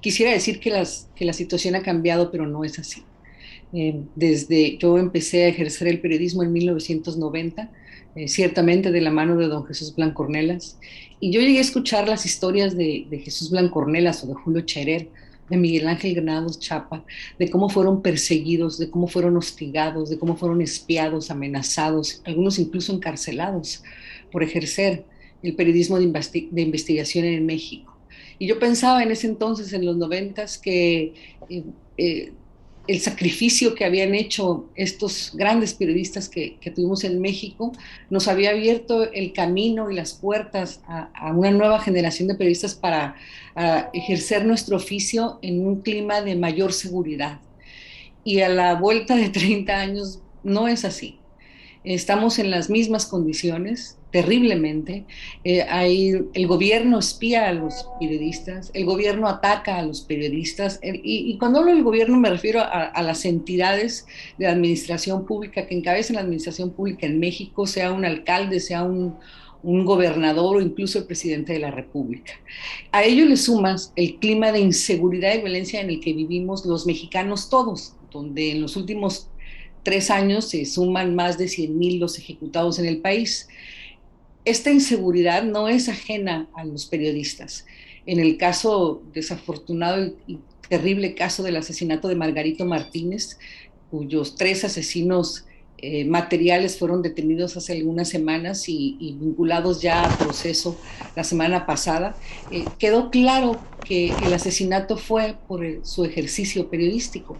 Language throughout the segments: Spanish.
Quisiera decir que la situación ha cambiado, pero no es así. Desde yo empecé a ejercer el periodismo en 1990, ciertamente de la mano de don Jesús Blanco Ornelas, y yo llegué a escuchar las historias de Jesús Blanco Ornelas o de Julio Scherer, de Miguel Ángel Granados Chapa, de cómo fueron perseguidos, de cómo fueron hostigados, de cómo fueron espiados, amenazados, algunos incluso encarcelados por ejercer el periodismo de investigación en México. Y yo pensaba en ese entonces, en los noventas, que eh, eh, el sacrificio que habían hecho estos grandes periodistas que tuvimos en México nos había abierto el camino y las puertas a una nueva generación de periodistas para ejercer nuestro oficio en un clima de mayor seguridad. Y a la vuelta de 30 años no es así. Estamos en las mismas condiciones, terriblemente. El gobierno espía a los periodistas, el gobierno ataca a los periodistas, y cuando hablo del gobierno me refiero a las entidades de la administración pública que encabezan la administración pública en México, sea un alcalde, sea un gobernador o incluso el presidente de la República. A ello le sumas el clima de inseguridad y violencia en el que vivimos los mexicanos todos, donde en los últimos 3 años se suman más de 100,000 los ejecutados en el país. Esta inseguridad no es ajena a los periodistas. En el caso desafortunado y terrible caso del asesinato de Margarito Martínez, cuyos 3 asesinos materiales fueron detenidos hace algunas semanas y vinculados ya a proceso la semana pasada, quedó claro que el asesinato fue por su ejercicio periodístico.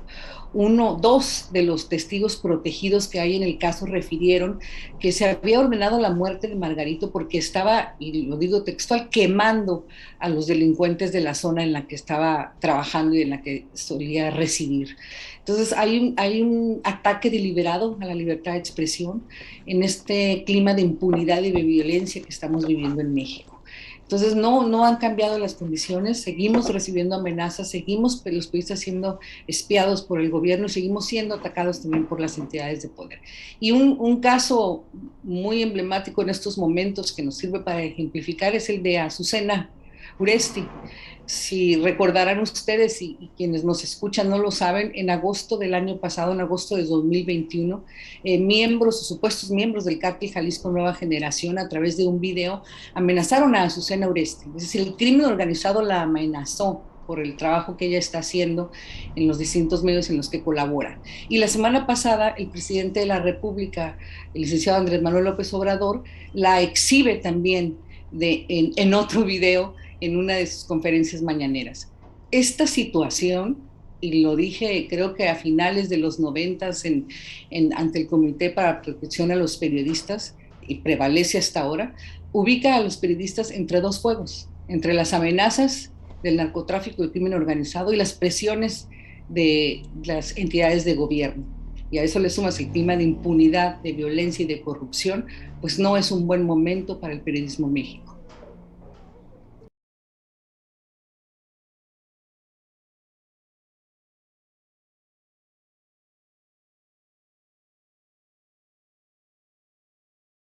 Dos de los testigos protegidos que hay en el caso refirieron que se había ordenado la muerte de Margarito porque estaba, y lo digo textual, quemando a los delincuentes de la zona en la que estaba trabajando y en la que solía residir. Entonces hay un ataque deliberado a la libertad de expresión en este clima de impunidad y de violencia que estamos viviendo en México. Entonces no han cambiado las condiciones, seguimos recibiendo amenazas, seguimos los periodistas siendo espiados por el gobierno y seguimos siendo atacados también por las entidades de poder. Y un caso muy emblemático en estos momentos que nos sirve para ejemplificar es el de Azucena Uresti. Si recordarán ustedes y quienes nos escuchan no lo saben, en agosto del año pasado, en agosto de 2021, miembros o supuestos miembros del cártel Jalisco Nueva Generación, a través de un video, amenazaron a Azucena Uresti. Es decir, el crimen organizado la amenazó por el trabajo que ella está haciendo en los distintos medios en los que colabora. Y la semana pasada, el presidente de la República, el licenciado Andrés Manuel López Obrador, la exhibe también en otro video en una de sus conferencias mañaneras. Esta situación, y lo dije creo que a finales de los noventas ante el Comité para Protección a los Periodistas, y prevalece hasta ahora, ubica a los periodistas entre dos fuegos, entre las amenazas del narcotráfico y el crimen organizado y las presiones de las entidades de gobierno. Y a eso le sumas el clima de impunidad, de violencia y de corrupción, pues no es un buen momento para el periodismo en México.